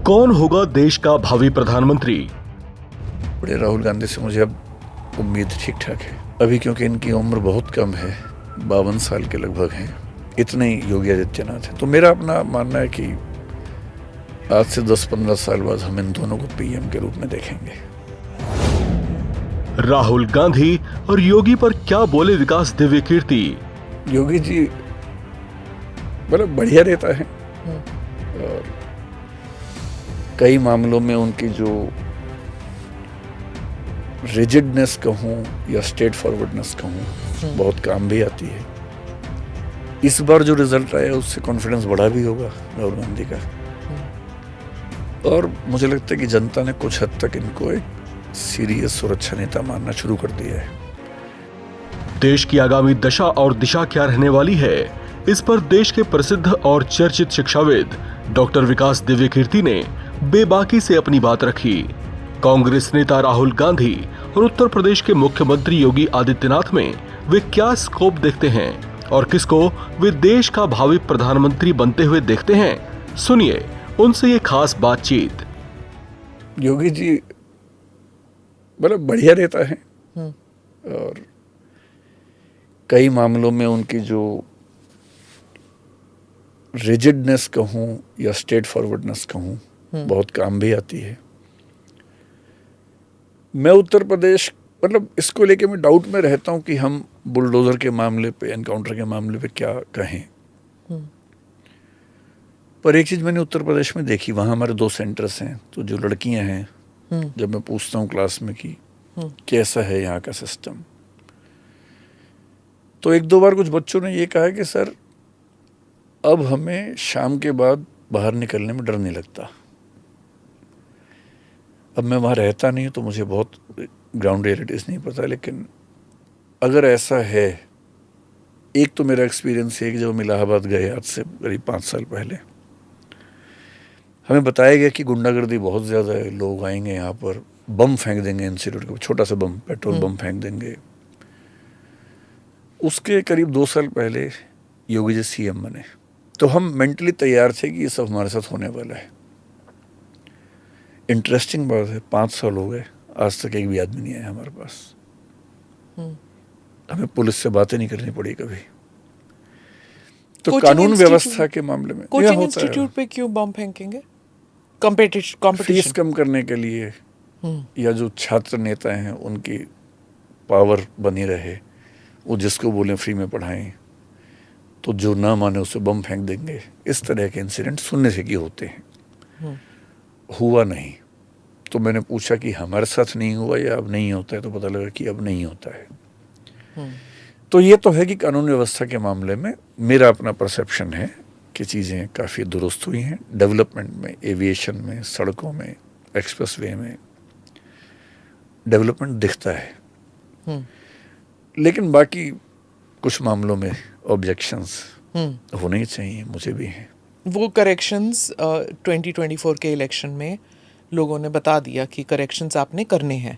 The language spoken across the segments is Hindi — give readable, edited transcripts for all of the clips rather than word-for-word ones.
कौन होगा देश का भावी प्रधानमंत्री? बड़े राहुल गांधी से मुझे अब उम्मीद ठीक ठाक है अभी, क्योंकि इनकी उम्र बहुत कम है, 52 साल के लगभग हैं। इतने ही योगी आदित्यनाथ हैं। तो मेरा अपना मानना है कि आज से 10-15 साल बाद हम इन दोनों को पीएम के रूप में देखेंगे। राहुल गांधी और योगी पर क्या बोले विकास दिव्य कीर्ति? योगी जी मतलब बढ़िया नेता है और कई मामलों में उनकी जो रिजिडनेस कहूँ या स्ट्रेट फॉरवर्डनेस कहूँ बहुत काम भी आती है। इस बार जो रिजल्ट आया उससे कॉन्फिडेंस बढ़ा भी होगा राहुल गांधी का, और मुझे लगता है कि जनता ने कुछ हद तक इनको एक सीरियस और अच्छा नेता मानना शुरू कर दिया है। देश की आगामी दशा और दिशा क्या रहने वाली है, इस पर देश के प्रसिद्ध और चर्चित शिक्षाविद डॉक्टर विकास दिव्य कीर्ति ने बेबाकी से अपनी बात रखी। कांग्रेस नेता राहुल गांधी और उत्तर प्रदेश के मुख्यमंत्री योगी आदित्यनाथ में वे क्या स्कोप देखते हैं और किसको वे देश का भावी प्रधानमंत्री बनते हुए देखते हैं, सुनिए उनसे ये खास बातचीत। योगी जी मतलब बढ़िया नेता है और कई मामलों में उनकी जो रिजिडनेस कहूँ या स्ट्रेट फॉरवर्डनेस कहूँ बहुत काम भी आती है। मैं उत्तर प्रदेश मतलब इसको लेके मैं डाउट में रहता हूँ कि हम बुलडोजर के मामले पे, एनकाउंटर के मामले पे क्या कहें। पर एक चीज मैंने उत्तर प्रदेश में देखी, वहाँ हमारे 2 सेंटर्स हैं, तो जो लड़कियां हैं जब मैं पूछता हूँ क्लास में कि कैसा है यहाँ का सिस्टम, तो 1-2 बार कुछ बच्चों ने ये कहा कि सर अब हमें शाम के बाद बाहर निकलने में डर नहीं लगता। अब मैं वहाँ रहता नहीं हूँ तो मुझे बहुत ग्राउंड रियलिटीज नहीं पता, लेकिन अगर ऐसा है, एक तो मेरा एक्सपीरियंस है कि जब हम इलाहाबाद गए आज से करीब 5 साल पहले, हमें बताया गया कि गुंडागर्दी बहुत ज़्यादा है, लोग आएंगे यहाँ पर बम फेंक देंगे, इंस्टीट्यूट का छोटा सा बम, पेट्रोल बम फेंक देंगे। उसके करीब 2 साल पहले योगी जी सीएम बने, तो हम मेंटली तैयार थे कि ये सब हमारे साथ होने वाला है। इंटरेस्टिंग बात है, 5 साल हो गए, आज तक एक भी आदमी नहीं आया हमारे पास। हमें पुलिस से बातें नहीं करनी पड़ी कभी। तो कानून व्यवस्था के मामले में कोचिंग इंस्टीट्यूट पे क्यों बम फेंकेंगे? कंपटीशन फीस कम करने के लिए, या जो छात्र नेता हैं उनकी पावर बनी रहे, वो जिसको बोले फ्री में पढ़ाएं, तो जो ना माने उसे बम फेंक देंगे। इस तरह के इंसिडेंट सुनने से कि होते हैं, हुआ नहीं। तो मैंने पूछा कि हमारे साथ नहीं हुआ या अब नहीं होता है, तो पता लगा कि अब नहीं होता है। तो ये तो है कि कानून व्यवस्था के मामले में मेरा अपना परसेप्शन है कि चीज़ें काफ़ी दुरुस्त हुई हैं। डेवलपमेंट में, एविएशन में, सड़कों में, एक्सप्रेसवे में डेवलपमेंट दिखता है, लेकिन बाकी कुछ मामलों में ऑब्जेक्शंस होने ही चाहिए, मुझे भी हैं। वो करेक्शंस 2024 के इलेक्शन में लोगों ने बता दिया कि करेक्शंस आपने करने हैं।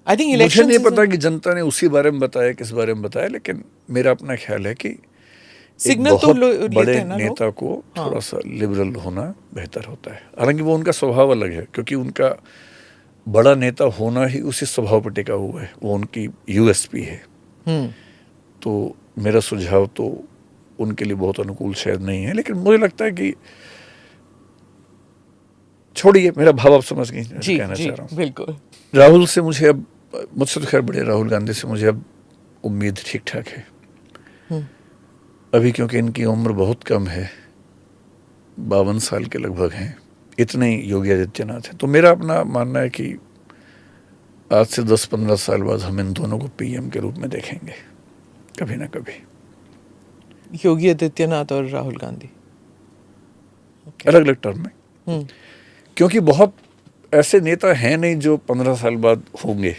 आई थिंक मुझे नहीं पता कि जनता ने उसी बारे में बताया, किस बारे में बताया, लेकिन मेरा अपना ख्याल है कि सिग्नल बहुत तो बड़े नेता को थोड़ा सा लिबरल होना बेहतर होता है। हालांकि वो उनका स्वभाव अलग है, क्योंकि उनका बड़ा नेता होना ही उसी स्वभाव पर टिका हुआ है, वो उनकी यूएसपी है। तो मेरा सुझाव तो उनके लिए बहुत अनुकूल शायद नहीं है, लेकिन मुझे लगता है कि छोड़िए, मेरा भाव आप समझ गए कहना चाह रहा हूँ। बिल्कुल। राहुल से मुझे अब, मुझसे तो खैर बड़े राहुल गांधी से मुझे अब उम्मीद ठीक ठाक है अभी, क्योंकि इनकी उम्र बहुत कम है, 52 साल के लगभग हैं। इतने ही योगी आदित्यनाथ हैं। तो मेरा अपना मानना है कि आज से 10-15 साल बाद हम इन दोनों को पीएम के रूप में देखेंगे कभी ना कभी। योगी आदित्यनाथ और राहुल गांधी अलग अलग टर्म में, क्योंकि बहुत ऐसे नेता हैं नहीं जो 15 साल बाद होंगे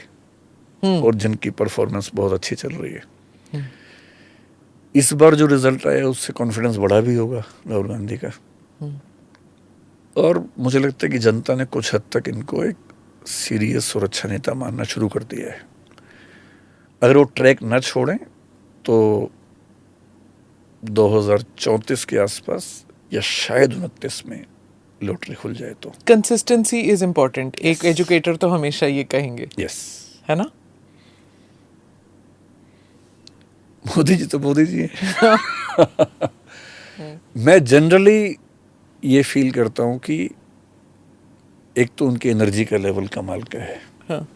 और जिनकी परफॉर्मेंस बहुत अच्छी चल रही है। इस बार जो रिजल्ट आया उससे कॉन्फिडेंस बढ़ा भी होगा राहुल गांधी का, और मुझे लगता है कि जनता ने कुछ हद तक इनको एक सीरियस और अच्छा नेता मानना शुरू कर दिया है। अगर वो ट्रैक न छोड़ें तो 2034 के आसपास या शायद 29 में लॉटरी खुल जाए तो। कंसिस्टेंसी इज इम्पोर्टेंट, एक एजुकेटर तो हमेशा ये कहेंगे, यस, है ना? मोदी जी तो मोदी जी हैं। मैं जनरली ये फील करता हूँ कि एक तो उनकी एनर्जी का लेवल कमाल का है। हाँ।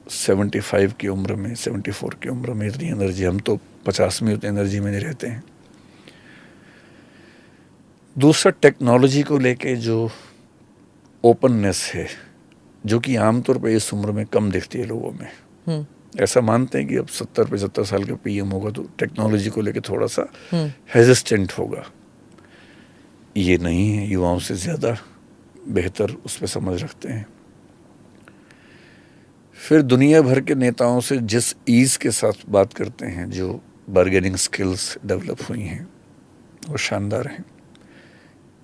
75 की उम्र में, 74 की उम्र में इतनी एनर्जी, हम तो 50 में उतनी एनर्जी में नहीं रहते हैं। दूसरा, टेक्नोलॉजी को लेके जो ओपननेस है, जो कि आमतौर पे इस उम्र में कम दिखती है लोगों में। ऐसा मानते हैं कि अब 70-75 साल का पीएम होगा तो टेक्नोलॉजी को लेके थोड़ा सा हेजिस्टेंट होगा। ये नहीं है, युवाओं से ज़्यादा बेहतर उस पर समझ रखते हैं। फिर दुनिया भर के नेताओं से जिस ईज के साथ बात करते हैं, जो बार्गेनिंग स्किल्स डेवलप हुई हैं वो शानदार हैं।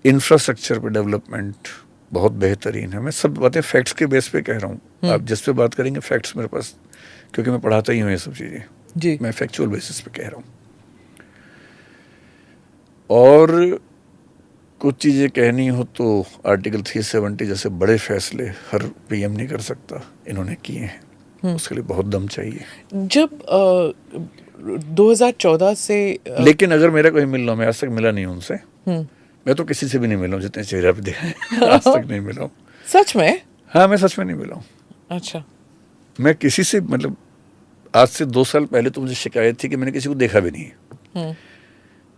इंफ्रास्ट्रक्चर पे डेवलपमेंट बहुत बेहतरीन है। मैं सब बातें फैक्ट्स के बेस पे कह रहा हूँ। आप जिस पे बात करेंगे फैक्ट्स मेरे पास, क्योंकि मैं पढ़ाता ही हूँ ये सब चीज़ें जी। मैं फैक्चुअल बेसिस पे कह रहा हूँ। और कुछ चीज़ें कहनी हो तो आर्टिकल 370 जैसे बड़े फैसले हर पीएम नहीं कर सकता, इन्होंने किए हैं। उसके लिए बहुत दम चाहिए। जब 2014 से लेकिन अगर मेरा कोई मिल रहा, मैं आज तक मिला नहीं हूँ उनसे। मैं तो किसी से भी नहीं मिला हूँ, जितने चेहरा पे देखा है आज तक नहीं मिला हूँ। सच में? हाँ, मैं सच में नहीं मिला हूँ। अच्छा। मैं किसी से, मतलब आज से 2 साल पहले तो मुझे शिकायत थी कि मैंने किसी को देखा भी नहीं है।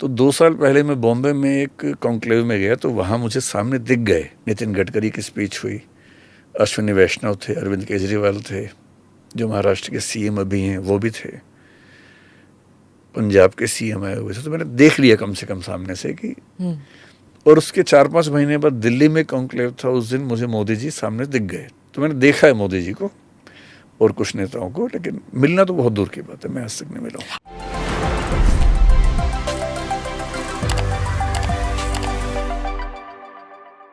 तो 2 साल पहले मैं बॉम्बे में एक कॉन्क्लेव में गया तो वहाँ मुझे सामने दिख गए। नितिन गडकरी की स्पीच हुई, अश्विनी वैष्णव थे, अरविंद केजरीवाल थे, जो महाराष्ट्र के सीएम अभी हैं वो भी थे, पंजाब के सीएम आए हुए थे। तो मैंने देख लिया कम से कम सामने से कि और उसके 4-5 महीने बाद दिल्ली में कॉन्क्लेव था, उस दिन मुझे मोदी जी सामने दिख गए। तो मैंने देखा है मोदी जी को और कुछ नेताओं को, लेकिन मिलना तो बहुत दूर की बात है, मैं आज तक नहीं मिला हूँ।